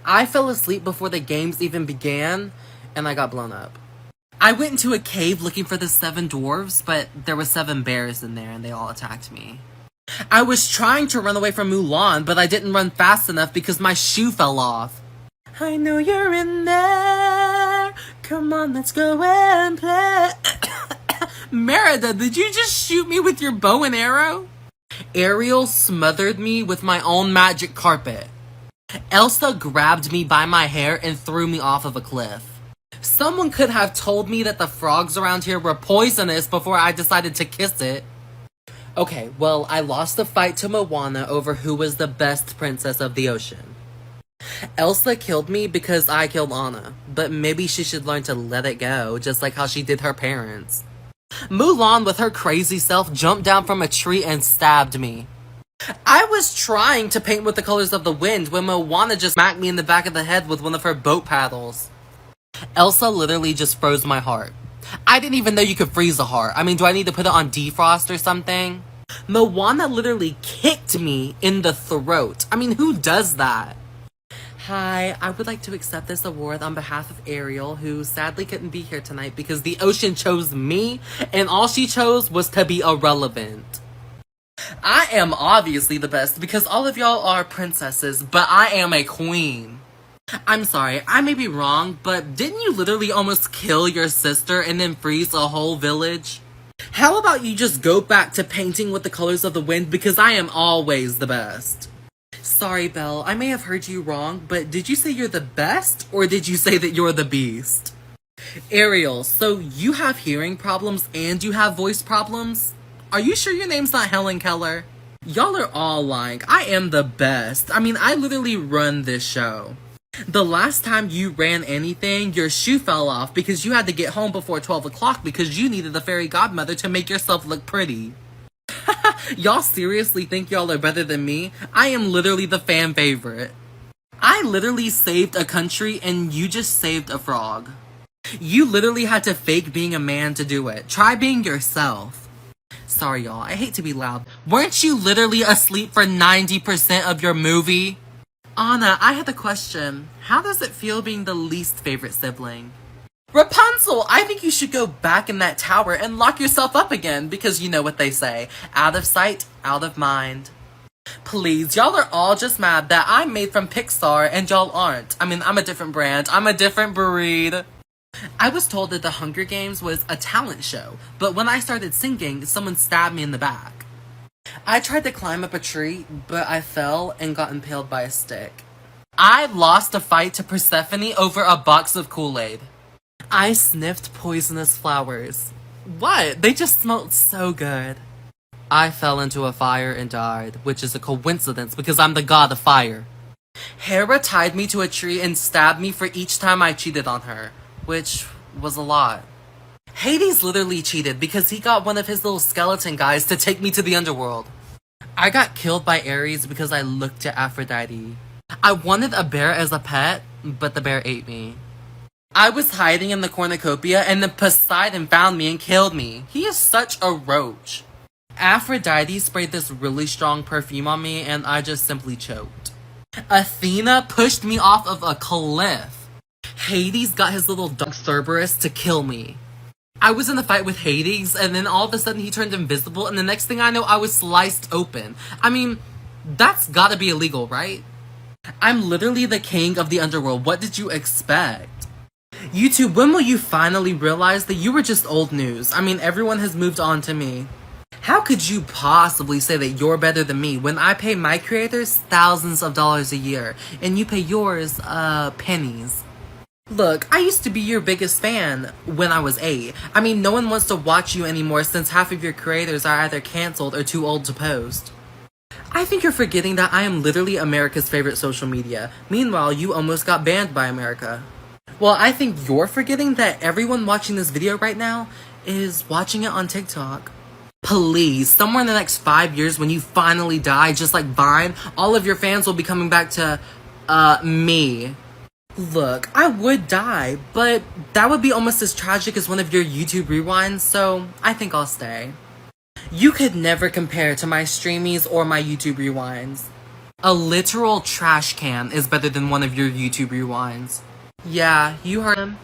I fell asleep before the games even began, and I got blown up. I went into a cave looking for the 7 dwarves, but there were 7 bears in there and they all attacked me. I was trying to run away from Mulan, but I didn't run fast enough because my shoe fell off. I know you're in there. Come on, let's go and play. Merida, did you just shoot me with your bow and arrow? Ariel smothered me with my own magic carpet. Elsa grabbed me by my hair and threw me off of a cliff. Someone could have told me that the frogs around here were poisonous before I decided to kiss it. Okay, well, I lost the fight to Moana over who was the best princess of the ocean. Elsa killed me because I killed Anna, but maybe she should learn to let it go, just like how she did her parents. Mulan with her crazy self jumped down from a tree and stabbed me. I was trying to paint with the colors of the wind when Moana just smacked me in the back of the head with one of her boat paddles. Elsa literally just froze my heart. I didn't even know you could freeze a heart. I mean, do I need to put it on defrost or something? Moana literally kicked me in the throat. I mean, who does that? Hi, I would like to accept this award on behalf of Ariel, who sadly couldn't be here tonight because the ocean chose me, and all she chose was to be irrelevant. I am obviously the best because all of y'all are princesses, but I am a queen. I'm sorry, I may be wrong, but didn't you literally almost kill your sister and then freeze a whole village? How about you just go back to painting with the colors of the wind because I am always the best. Sorry, Belle, I may have heard you wrong, but did you say you're the best, or did you say that you're the beast? Ariel, so you have hearing problems and you have voice problems? Are you sure your name's not Helen Keller? Y'all are all lying. I am the best. I mean, I literally run this show. The last time you ran anything, your shoe fell off because you had to get home before 12 o'clock because you needed a fairy godmother to make yourself look pretty. Y'all seriously think y'all are better than me? I am literally the fan favorite. I literally saved a country and you just saved a frog. You literally had to fake being a man to do it. Try being yourself. Sorry y'all, I hate to be loud. Weren't you literally asleep for 90% of your movie? Anna, I had a question. How does it feel being the least favorite sibling? Rapunzel, I think you should go back in that tower and lock yourself up again because you know what they say. Out of sight, out of mind. Please, y'all are all just mad that I'm made from Pixar and y'all aren't. I mean, I'm a different brand. I'm a different breed. I was told that the Hunger Games was a talent show, but when I started singing, someone stabbed me in the back. I tried to climb up a tree, but I fell and got impaled by a stick. I lost a fight to Persephone over a box of Kool-Aid. I sniffed poisonous flowers. What? They just smelled so good. I fell into a fire and died, which is a coincidence because I'm the god of fire. Hera tied me to a tree and stabbed me for each time I cheated on her, which was a lot. Hades literally cheated because he got one of his little skeleton guys to take me to the underworld. I got killed by Ares because I looked at Aphrodite. I wanted a bear as a pet, but the bear ate me. I was hiding in the cornucopia and then Poseidon found me and killed me. He is such a roach. Aphrodite sprayed this really strong perfume on me and I just simply choked. Athena pushed me off of a cliff. Hades got his little dog Cerberus to kill me. I was in a fight with Hades, and then all of a sudden he turned invisible, and the next thing I know, I was sliced open. I mean, that's gotta be illegal, right? I'm literally the king of the underworld. What did you expect? YouTube, when will you finally realize that you were just old news? I mean, everyone has moved on to me. How could you possibly say that you're better than me when I pay my creators thousands of dollars a year, and you pay yours, pennies? Look, I used to be your biggest fan when I was 8. I mean, no one wants to watch you anymore since half of your creators are either cancelled or too old to post. I think you're forgetting that I am literally America's favorite social media. Meanwhile, you almost got banned by America. Well, I think you're forgetting that everyone watching this video right now is watching it on TikTok. Please, somewhere in the next 5 years when you finally die, just like Vine, all of your fans will be coming back to, me. Look, I would die, but that would be almost as tragic as one of your YouTube rewinds, so I think I'll stay. You could never compare to my streamies or my YouTube rewinds. A literal trash can is better than one of your YouTube rewinds. Yeah, you heard him.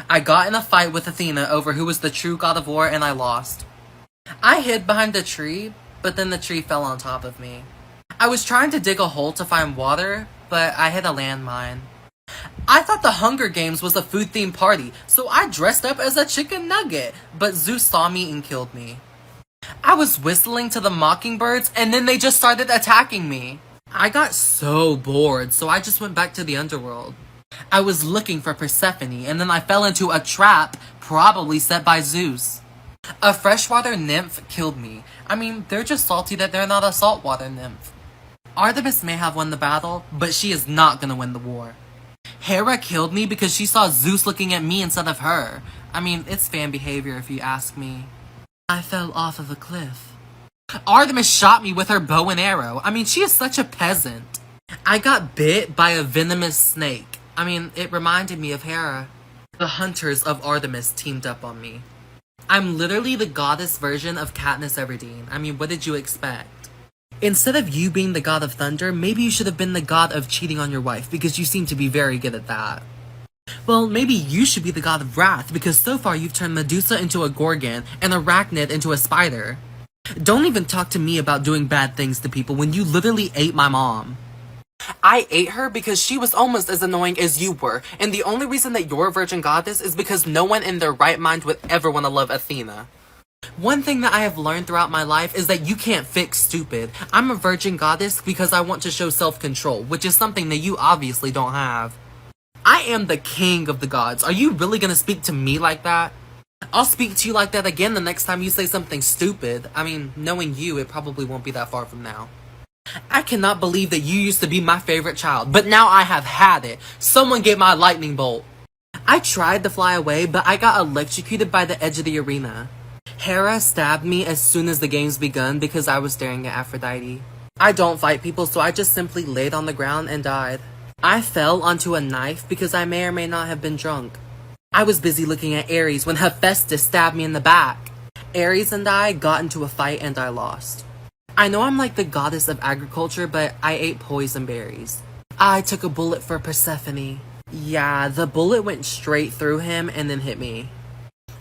I got in a fight with Athena over who was the true god of war and I lost. I hid behind a tree, but then the tree fell on top of me. I was trying to dig a hole to find water, but I hit a landmine. I thought the Hunger Games was a food-themed party, so I dressed up as a chicken nugget, but Zeus saw me and killed me. I was whistling to the mockingbirds, and then they just started attacking me. I got so bored, so I just went back to the underworld. I was looking for Persephone, and then I fell into a trap, probably set by Zeus. A freshwater nymph killed me. I mean, they're just salty that they're not a saltwater nymph. Artemis may have won the battle, but she is not gonna win the war. Hera killed me because she saw Zeus looking at me instead of her. I mean, it's fan behavior if you ask me. I fell off of a cliff. Artemis shot me with her bow and arrow. I mean, she is such a peasant. I got bit by a venomous snake. I mean, it reminded me of Hera. The hunters of Artemis teamed up on me. I'm literally the goddess version of Katniss Everdeen. I mean, what did you expect? Instead of you being the god of thunder, maybe you should have been the god of cheating on your wife, because you seem to be very good at that. Well, maybe you should be the god of wrath, because so far you've turned Medusa into a Gorgon and Arachnid into a spider. Don't even talk to me about doing bad things to people when you literally ate my mom. I ate her because she was almost as annoying as you were, and the only reason that you're a virgin goddess is because no one in their right mind would ever want to love Athena. One thing that I have learned throughout my life is that you can't fix stupid. I'm a virgin goddess because I want to show self-control, which is something that you obviously don't have. I am the king of the gods. Are you really gonna speak to me like that? I'll speak to you like that again the next time you say something stupid. I mean, knowing you, it probably won't be that far from now. I cannot believe that you used to be my favorite child, but now I have had it. Someone get my lightning bolt. I tried to fly away, but I got electrocuted by the edge of the arena. Hera stabbed me as soon as the games begun because I was staring at Aphrodite. I don't fight people, so I just simply laid on the ground and died. I fell onto a knife because I may or may not have been drunk. I was busy looking at Ares when Hephaestus stabbed me in the back. Ares and I got into a fight and I lost. I know I'm like the goddess of agriculture, but I ate poison berries. I took a bullet for Persephone. Yeah, the bullet went straight through him and then hit me.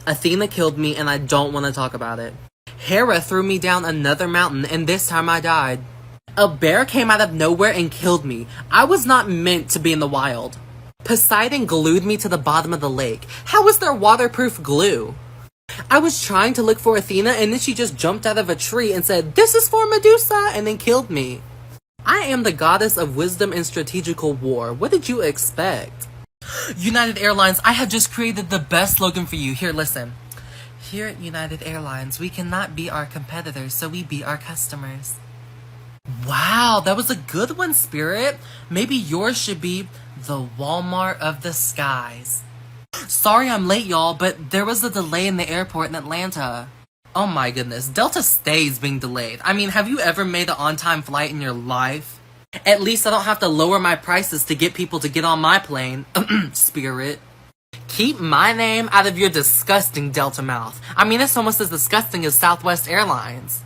Athena killed me and I don't want to talk about it. Hera threw me down another mountain and this time I died. A bear came out of nowhere and killed me. I was not meant to be in the wild. Poseidon glued me to the bottom of the lake. How is there waterproof glue? I was trying to look for Athena and then she just jumped out of a tree and said, "This is for Medusa," and then killed me. I am the goddess of wisdom and strategical war. What did you expect? United Airlines, I have just created the best slogan for you. Here, listen. Here at United Airlines, we cannot be our competitors, so we be our customers. Wow, that was a good one, Spirit. Maybe yours should be the Walmart of the skies. Sorry I'm late, y'all, but there was a delay in the airport in Atlanta. Oh my goodness, Delta stays being delayed. I mean, have you ever made an on-time flight in your life? At least I don't have to lower my prices to get people to get on my plane. Spirit. Keep my name out of your disgusting Delta mouth. I mean, it's almost as disgusting as Southwest Airlines.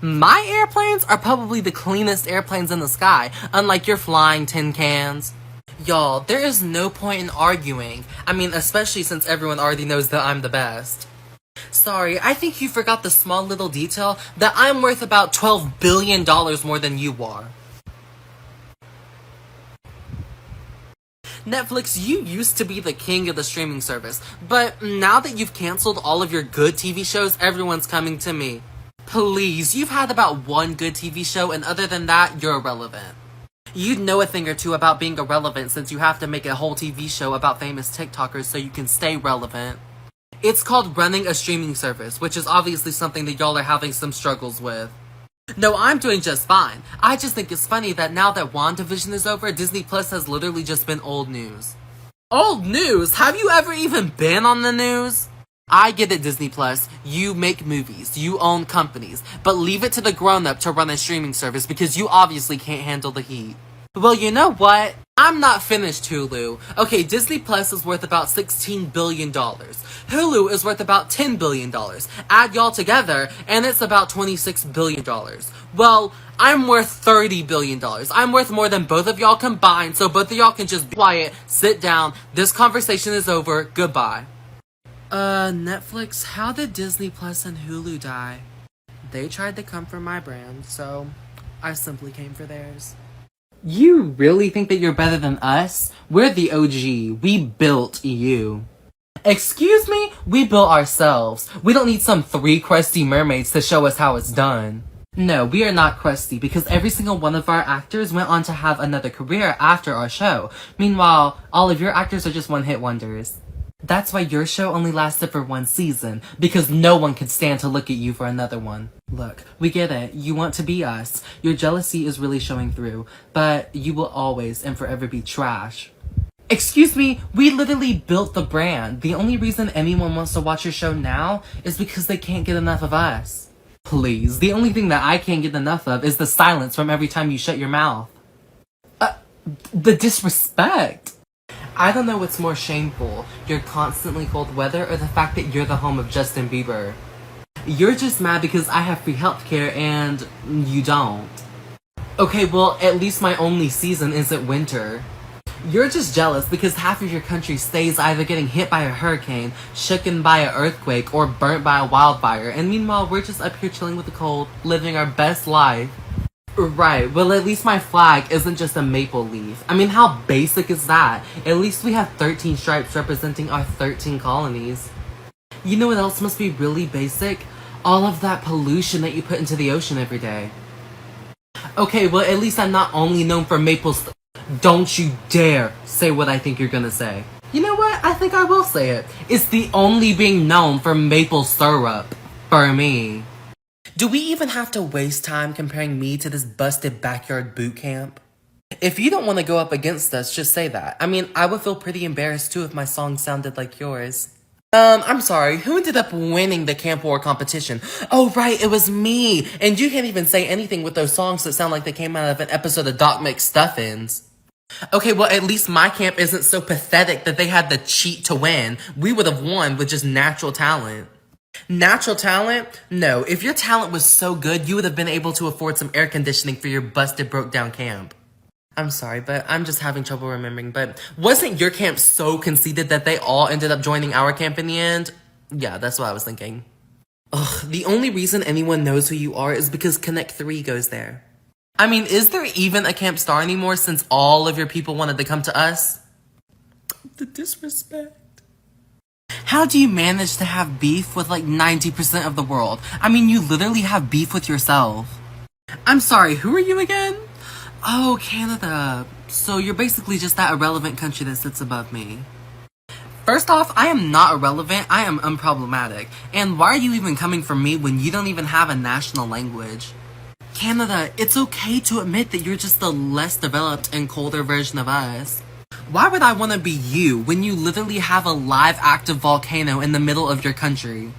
My airplanes are probably the cleanest airplanes in the sky, unlike your flying tin cans. Y'all, there is no point in arguing. I mean, especially since everyone already knows that I'm the best. Sorry, I think you forgot the small little detail that I'm worth about $12 billion more than you are. Netflix, you used to be the king of the streaming service, but now that you've canceled all of your good TV shows, everyone's coming to me. Please, you've had about one good TV show, and other than that, you're irrelevant. You'd know a thing or two about being irrelevant since you have to make a whole TV show about famous TikTokers so you can stay relevant. It's called running a streaming service, which is obviously something that y'all are having some struggles with. No, I'm doing just fine. I just think it's funny that now that WandaVision is over, Disney Plus has literally just been old news. Old news? Have you ever even been on the news? I get it, Disney Plus. You make movies, you own companies, but leave it to the grown-up to run a streaming service because you obviously can't handle the heat. Well, you know what? I'm not finished, Hulu. Okay, Disney Plus is worth about $16 billion. Hulu is worth about $10 billion. Add y'all together, and it's about $26 billion. Well, I'm worth $30 billion. I'm worth more than both of y'all combined, so both of y'all can just be quiet, sit down, this conversation is over, goodbye. Netflix, how did Disney Plus and Hulu die? They tried to come for my brand, so I simply came for theirs. You really think that you're better than us? We're the OG. We built you. Excuse me? We built ourselves. We don't need some 3 crusty mermaids to show us how it's done. No, we are not crusty because every single one of our actors went on to have another career after our show. Meanwhile, all of your actors are just one-hit wonders. That's why your show only lasted for 1 season, because no one could stand to look at you for another one. Look, we get it. You want to be us. Your jealousy is really showing through, but you will always and forever be trash. Excuse me, we literally built the brand. The only reason anyone wants to watch your show now is because they can't get enough of us. Please, the only thing that I can't get enough of is the silence from every time you shut your mouth. The disrespect. I don't know what's more shameful, your constantly cold weather or the fact that you're the home of Justin Bieber. You're just mad because I have free healthcare and you don't. Okay, well, at least my only season isn't winter. You're just jealous because half of your country stays either getting hit by a hurricane, shooken by an earthquake, or burnt by a wildfire, and meanwhile we're just up here chilling with the cold, living our best life. Right, well at least my flag isn't just a maple leaf. I mean, how basic is that? At least we have 13 stripes representing our 13 colonies. You know what else must be really basic? All of that pollution that you put into the ocean every day. Okay, well at least I'm not only known for Don't you dare say what I think you're gonna say. You know what? I think I will say it. It's the only being known for maple syrup. For me. Do we even have to waste time comparing me to this busted backyard boot camp? If you don't want to go up against us, just say that. I mean, I would feel pretty embarrassed too if my song sounded like yours. I'm sorry, who ended up winning the Camp War competition? Oh right, it was me! And you can't even say anything with those songs that sound like they came out of an episode of Doc McStuffins. Okay, well at least my camp isn't so pathetic that they had to cheat to win. We would have won with just natural talent. Natural talent? No, if your talent was so good, you would have been able to afford some air conditioning for your busted broke down camp. I'm sorry, but I'm just having trouble remembering, but wasn't your camp so conceited that they all ended up joining our camp in the end? Yeah, that's what I was thinking. Ugh, the only reason anyone knows who you are is because Connect 3 goes there. I mean, is there even a Camp Star anymore since all of your people wanted to come to us? The disrespect. How do you manage to have beef with like 90% of the world? I mean, you literally have beef with yourself. I'm sorry, who are you again? Oh, Canada. So you're basically just that irrelevant country that sits above me. First off, I am not irrelevant, I am unproblematic. And why are you even coming for me when you don't even have a national language? Canada, it's okay to admit that you're just the less developed and colder version of us. Why would I want to be you when you literally have a live active volcano in the middle of your country?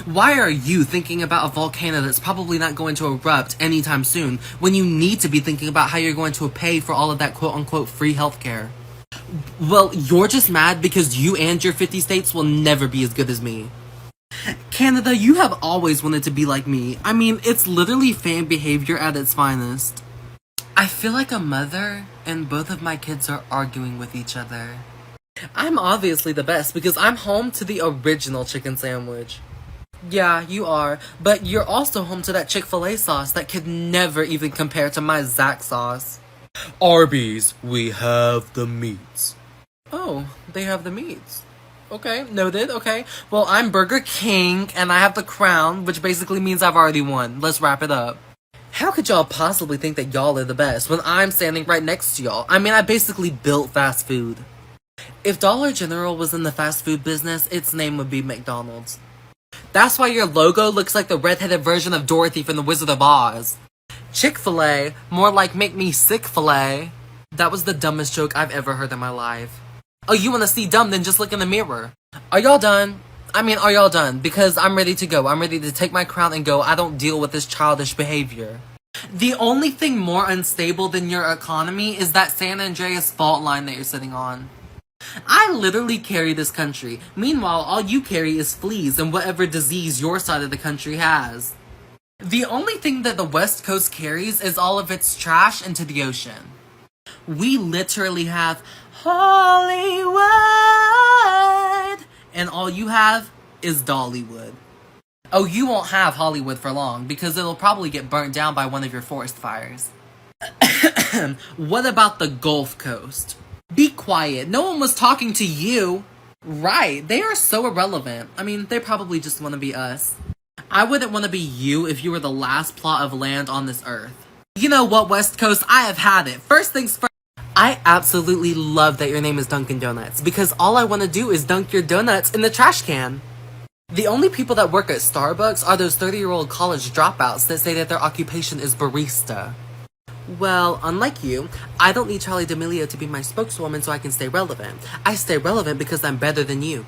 Why are you thinking about a volcano that's probably not going to erupt anytime soon when you need to be thinking about how you're going to pay for all of that quote-unquote free healthcare? Well, you're just mad because you and your 50 states will never be as good as me. Canada, you have always wanted to be like me. I mean, it's literally fan behavior at its finest. I feel like a mother, and both of my kids are arguing with each other. I'm obviously the best because I'm home to the original chicken sandwich. Yeah, you are, but you're also home to that Chick-fil-A sauce that could never even compare to my Zack sauce. Arby's, we have the meats. Oh, they have the meats. Okay, noted, okay. Well, I'm Burger King, and I have the crown, which basically means I've already won. Let's wrap it up. How could y'all possibly think that y'all are the best when I'm standing right next to y'all? I mean, I basically built fast food. If Dollar General was in the fast food business, its name would be McDonald's. That's why your logo looks like the redheaded version of Dorothy from The Wizard of Oz. Chick-fil-A, more like make me sick filet. That was the dumbest joke I've ever heard in my life. Oh, you wanna see dumb? Then just look in the mirror. Are y'all done? I mean, are y'all done? Because I'm ready to go. I'm ready to take my crown and go. I don't deal with this childish behavior. The only thing more unstable than your economy is that San Andreas fault line that you're sitting on. I literally carry this country. Meanwhile, all you carry is fleas and whatever disease your side of the country has. The only thing that the West Coast carries is all of its trash into the ocean. We literally have Hollywood, and all you have is Dollywood. Oh, you won't have Hollywood for long, because it'll probably get burnt down by one of your forest fires. What about the Gulf Coast? Be quiet, no one was talking to you. Right, they are so irrelevant. I mean, they probably just want to be us. I wouldn't want to be you if you were the last plot of land on this earth. You know what, West Coast, I have had it. First things first. I absolutely love that your name is Dunkin' Donuts, because all I want to do is dunk your donuts in the trash can. The only people that work at Starbucks are those 30-year-old college dropouts that say that their occupation is barista. Well, unlike you, I don't need Charlie D'Amelio to be my spokeswoman so I can stay relevant. I stay relevant because I'm better than you.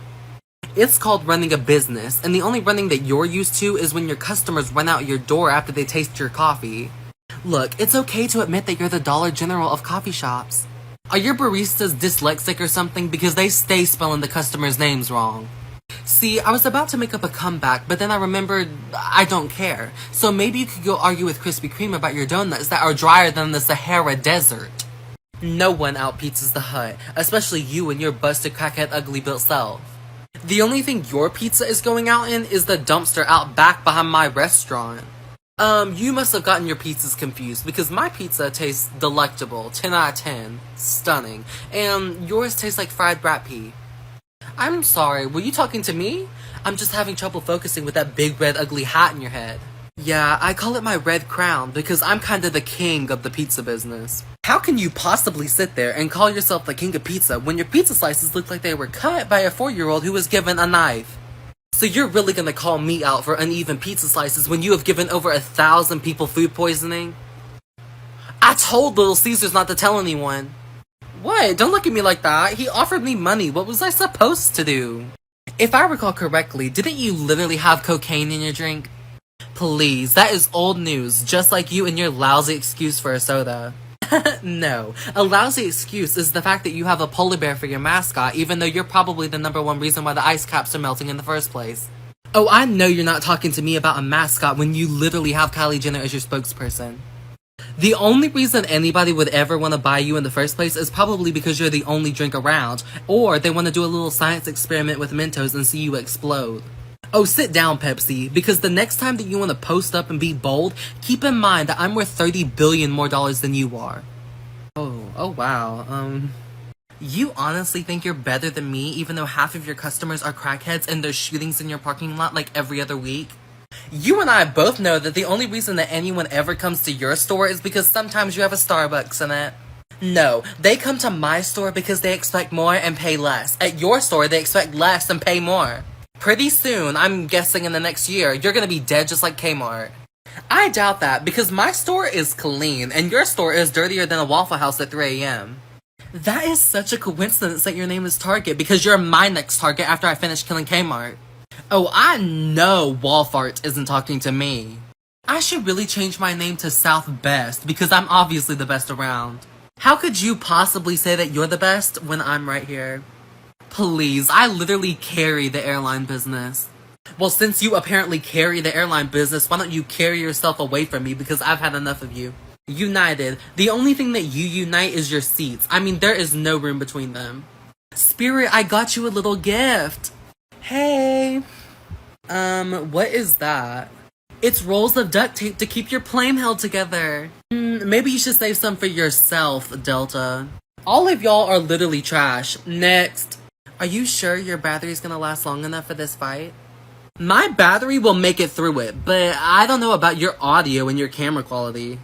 It's called running a business, and the only running that you're used to is when your customers run out your door after they taste your coffee. Look, it's okay to admit that you're the Dollar General of coffee shops. Are your baristas dyslexic or something because they stay spelling the customers' names wrong? See, I was about to make up a comeback, but then I remembered I don't care. So maybe you could go argue with Krispy Kreme about your donuts that are drier than the Sahara Desert. No one out-pizzas the Hut, especially you and your busted crackhead ugly built self. The only thing your pizza is going out in is the dumpster out back behind my restaurant. You must have gotten your pizzas confused, because my pizza tastes delectable, 10 out of 10, stunning, and yours tastes like fried rat pea. I'm sorry, were you talking to me? I'm just having trouble focusing with that big red ugly hat in your head. Yeah, I call it my red crown because I'm kinda the king of the pizza business. How can you possibly sit there and call yourself the king of pizza when your pizza slices look like they were cut by a 4-year-old who was given a knife? So you're really gonna call me out for uneven pizza slices when you have given over 1,000 people food poisoning? I told Little Caesars not to tell anyone. What? Don't look at me like that. He offered me money. What was I supposed to do? If I recall correctly, didn't you literally have cocaine in your drink? Please, that is old news, just like you and your lousy excuse for a soda. No, a lousy excuse is the fact that you have a polar bear for your mascot, even though you're probably the #1 reason why the ice caps are melting in the first place. Oh, I know you're not talking to me about a mascot when you literally have Kylie Jenner as your spokesperson. The only reason anybody would ever want to buy you in the first place is probably because you're the only drink around, or they want to do a little science experiment with Mentos and see you explode. Oh, sit down, Pepsi, because the next time that you want to post up and be bold, keep in mind that I'm worth $30 billion more than you are. Oh wow, you honestly think you're better than me even though half of your customers are crackheads and there's shootings in your parking lot like every other week? You and I both know that the only reason that anyone ever comes to your store is because sometimes you have a Starbucks in it. No, they come to my store because they expect more and pay less. At your store, they expect less and pay more. Pretty soon, I'm guessing in the next year, you're gonna be dead just like Kmart. I doubt that, because my store is clean, and your store is dirtier than a Waffle House at 3 a.m. That is such a coincidence that your name is Target, because you're my next target after I finish killing Kmart. Oh, I know Walfart isn't talking to me. I should really change my name to South Best, because I'm obviously the best around. How could you possibly say that you're the best when I'm right here? Please, I literally carry the airline business. Well, since you apparently carry the airline business, why don't you carry yourself away from me, because I've had enough of you. United. The only thing that you unite is your seats. I mean, there is no room between them. Spirit, I got you a little gift. Hey. What is that? It's rolls of duct tape to keep your plane held together. Maybe you should save some for yourself, Delta. All of y'all are literally trash. Next. Are you sure your battery's gonna last long enough for this fight? My battery will make it through it, but I don't know about your audio and your camera quality.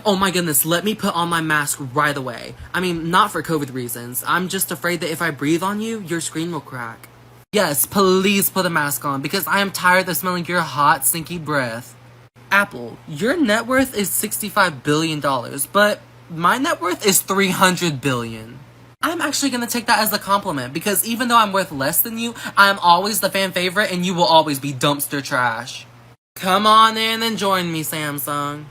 Oh my goodness, let me put on my mask right away. I mean, not for COVID reasons. I'm just afraid that if I breathe on you, your screen will crack. Yes, please put a mask on, because I am tired of smelling your hot, stinky breath. Apple, your net worth is $65 billion, but my net worth is $300 billion. I'm actually gonna take that as a compliment, because even though I'm worth less than you, I'm always the fan favorite and you will always be dumpster trash. Come on in and join me, Samsung.